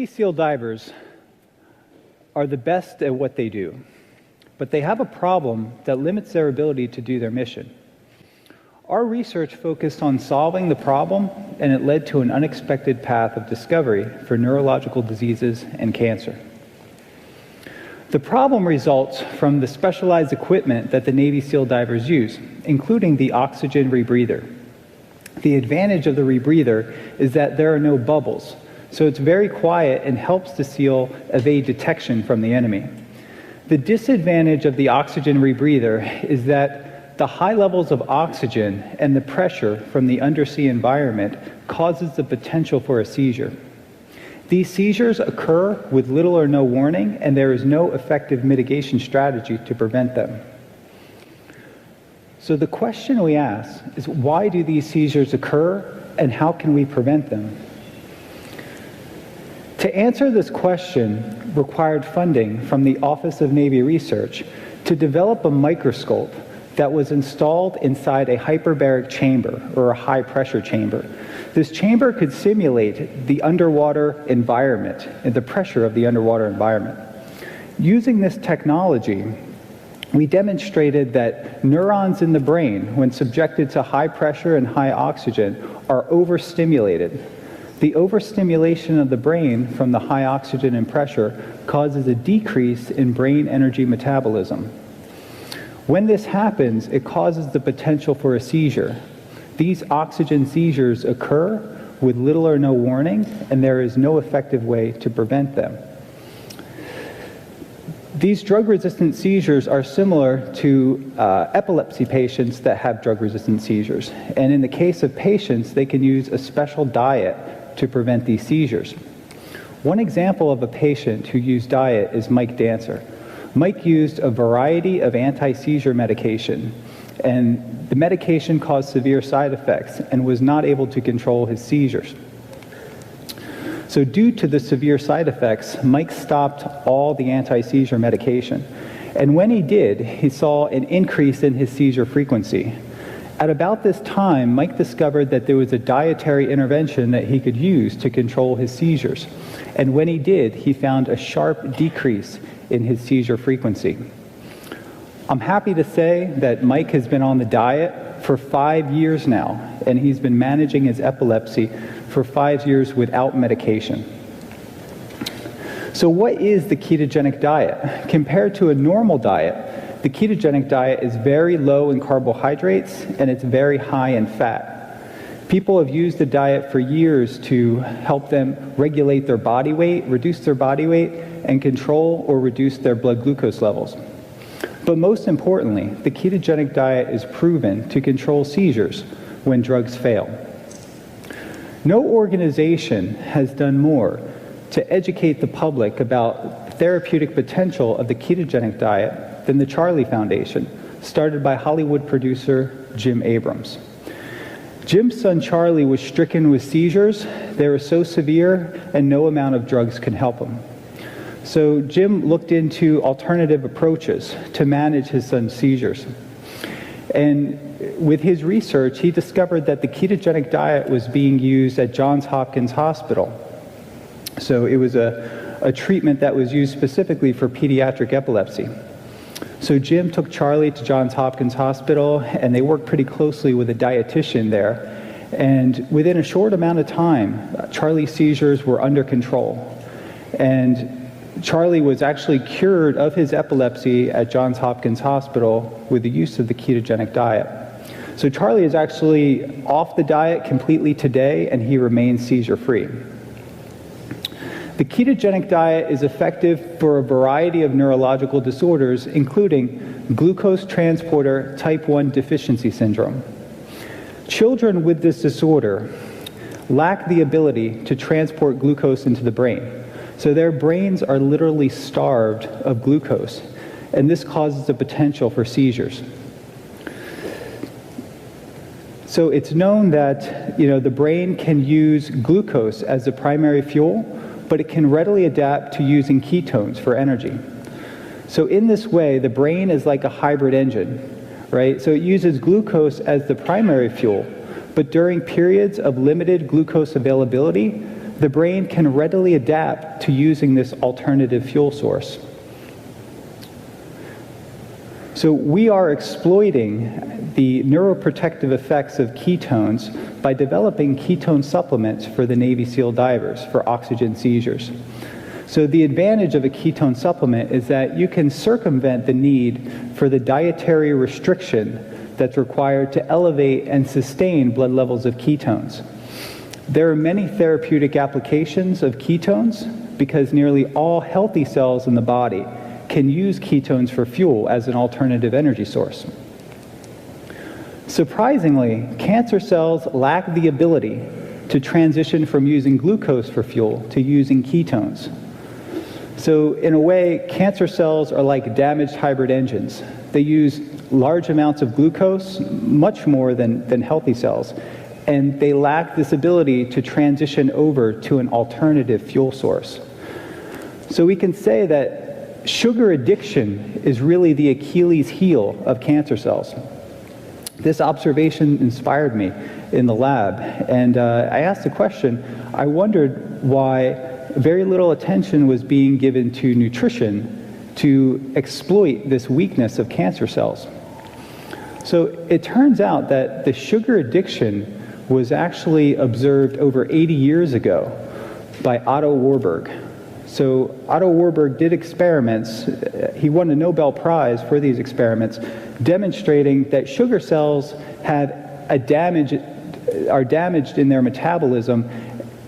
SEAL divers are the best at what they do, but they have a problem that limits their ability to do their mission. Our research focused on solving the problem, and it led to an unexpected path of discovery for neurological diseases and cancer. The problem results from the specialized equipment that the Navy SEAL divers use, including the oxygen rebreather. The advantage of the rebreather is that there are no bubbles, so it's very quiet and helps the SEAL evade detection from the enemy. The disadvantage of the oxygen rebreather is that the high levels of oxygen and the pressure from the undersea environment causes the potential for a seizure. These seizures occur with little or no warning, and there is no effective mitigation strategy to prevent them. So the question we ask is, why do these seizures occur, and how can we prevent them? To answer this question required funding from the Office of Navy Research to develop a microscope that was installed inside a hyperbaric chamber, or a high-pressure chamber. This chamber could simulate the underwater environment and the pressure of the underwater environment. Using this technology, we demonstrated that neurons in the brain, when subjected to high pressure and high oxygen, are overstimulated. The overstimulation of the brain from the high oxygen and pressure causes a decrease in brain energy metabolism. When this happens, it causes the potential for a seizure. These oxygen seizures occur with little or no warning, and there is no effective way to prevent them. These drug-resistant seizures are similar to epilepsy patients that have drug-resistant seizures. And in the case of patients, they can use a special diet to prevent these seizures. One example of a patient who used diet is Mike Dancer. Mike used a variety of anti-seizure medication, and the medication caused severe side effects and was not able to control his seizures. So due to the severe side effects, Mike stopped all the anti-seizure medication. And when he did, he saw an increase in his seizure frequency. At about this time, Mike discovered that there was a dietary intervention that he could use to control his seizures. And when he did, he found a sharp decrease in his seizure frequency. I'm happy to say that Mike has been on the diet for 5 years now, and he's been managing his epilepsy for 5 years without medication. So what is the ketogenic diet? Compared to a normal diet, the ketogenic diet is very low in carbohydrates and it's very high in fat. People have used the diet for years to help them regulate their body weight, reduce their body weight, and control or reduce their blood glucose levels. But most importantly, the ketogenic diet is proven to control seizures when drugs fail. No organization has done more to educate the public about the therapeutic potential of the ketogenic diet than the Charlie Foundation, started by Hollywood producer Jim Abrams. Jim's son Charlie was stricken with seizures. They were so severe and no amount of drugs could help him. So Jim looked into alternative approaches to manage his son's seizures. And with his research, he discovered that the ketogenic diet was being used at Johns Hopkins Hospital. So it was a treatment that was used specifically for pediatric epilepsy. So Jim took Charlie to Johns Hopkins Hospital, and they worked pretty closely with a dietitian there. And within a short amount of time, Charlie's seizures were under control. And Charlie was actually cured of his epilepsy at Johns Hopkins Hospital with the use of the ketogenic diet. So Charlie is actually off the diet completely today, and he remains seizure-free. The ketogenic diet is effective for a variety of neurological disorders, including glucose transporter type 1 deficiency syndrome. Children with this disorder lack the ability to transport glucose into the brain. So their brains are literally starved of glucose, and this causes the potential for seizures. So it's known that the brain can use glucose as the primary fuel, but it can readily adapt to using ketones for energy. So in this way, the brain is like a hybrid engine, right? So it uses glucose as the primary fuel, but during periods of limited glucose availability, the brain can readily adapt to using this alternative fuel source. So we are exploiting the neuroprotective effects of ketones by developing ketone supplements for the Navy SEAL divers for oxygen seizures. So the advantage of a ketone supplement is that you can circumvent the need for the dietary restriction that's required to elevate and sustain blood levels of ketones. There are many therapeutic applications of ketones because nearly all healthy cells in the body can use ketones for fuel as an alternative energy source. Surprisingly, cancer cells lack the ability to transition from using glucose for fuel to using ketones. So in a way, cancer cells are like damaged hybrid engines. They use large amounts of glucose, much more than healthy cells, and they lack this ability to transition over to an alternative fuel source. So we can say that sugar addiction is really the Achilles heel of cancer cells. This observation inspired me in the lab, and I asked the question, I wondered why very little attention was being given to nutrition to exploit this weakness of cancer cells. So it turns out that the sugar addiction was actually observed over 80 years ago by Otto Warburg. So Otto Warburg did experiments. He won a Nobel Prize for these experiments, demonstrating that sugar cells are damaged in their metabolism,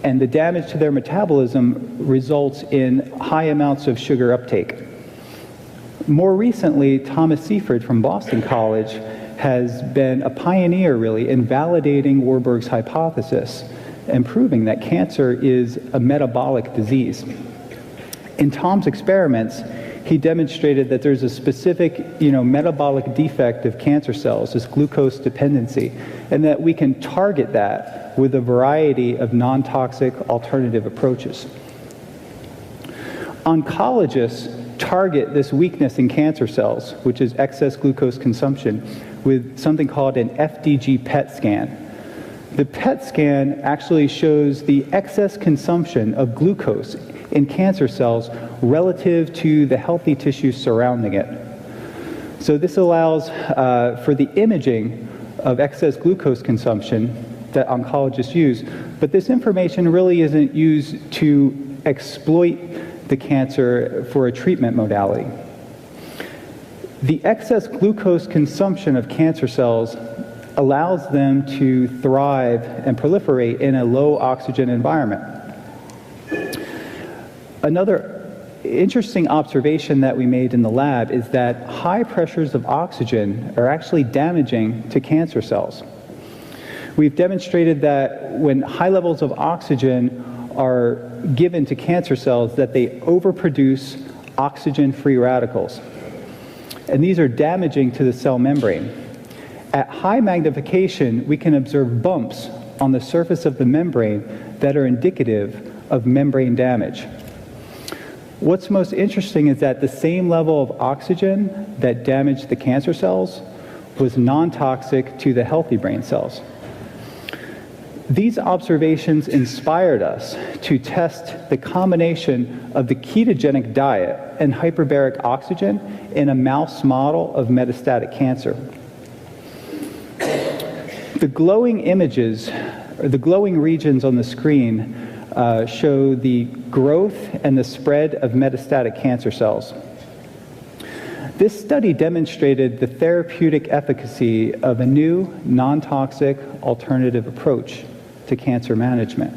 and the damage to their metabolism results in high amounts of sugar uptake. More recently, Thomas Seifert from Boston College has been a pioneer, really, in validating Warburg's hypothesis and proving that cancer is a metabolic disease. In Tom's experiments, he demonstrated that there's a specific, metabolic defect of cancer cells, this glucose dependency, and that we can target that with a variety of non-toxic alternative approaches. Oncologists target this weakness in cancer cells, which is excess glucose consumption, with something called an FDG PET scan. The PET scan actually shows the excess consumption of glucose in cancer cells relative to the healthy tissue surrounding it. So this allows for the imaging of excess glucose consumption that oncologists use, but this information really isn't used to exploit the cancer for a treatment modality. The excess glucose consumption of cancer cells allows them to thrive and proliferate in a low oxygen environment. Another interesting observation that we made in the lab is that high pressures of oxygen are actually damaging to cancer cells. We've demonstrated that when high levels of oxygen are given to cancer cells, that they overproduce oxygen-free radicals. And these are damaging to the cell membrane. At high magnification, we can observe bumps on the surface of the membrane that are indicative of membrane damage. What's most interesting is that the same level of oxygen that damaged the cancer cells was non-toxic to the healthy brain cells. These observations inspired us to test the combination of the ketogenic diet and hyperbaric oxygen in a mouse model of metastatic cancer. The glowing images, or the glowing regions on the screen, show the growth and the spread of metastatic cancer cells. This study demonstrated the therapeutic efficacy of a new, non-toxic alternative approach to cancer management.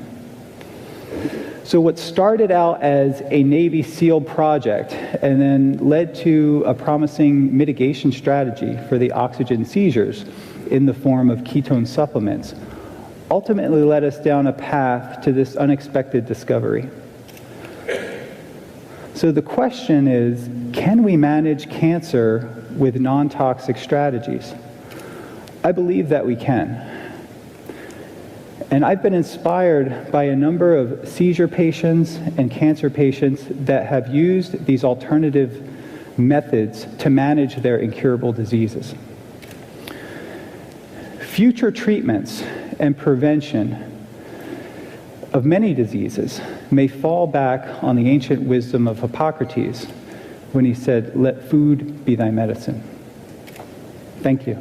So what started out as a Navy SEAL project and then led to a promising mitigation strategy for the oxygen seizures in the form of ketone supplements ultimately led us down a path to this unexpected discovery. So the question is, can we manage cancer with non-toxic strategies? I believe that we can. And I've been inspired by a number of seizure patients and cancer patients that have used these alternative methods to manage their incurable diseases. Future treatments and prevention of many diseases may fall back on the ancient wisdom of Hippocrates when he said, "Let food be thy medicine." Thank you.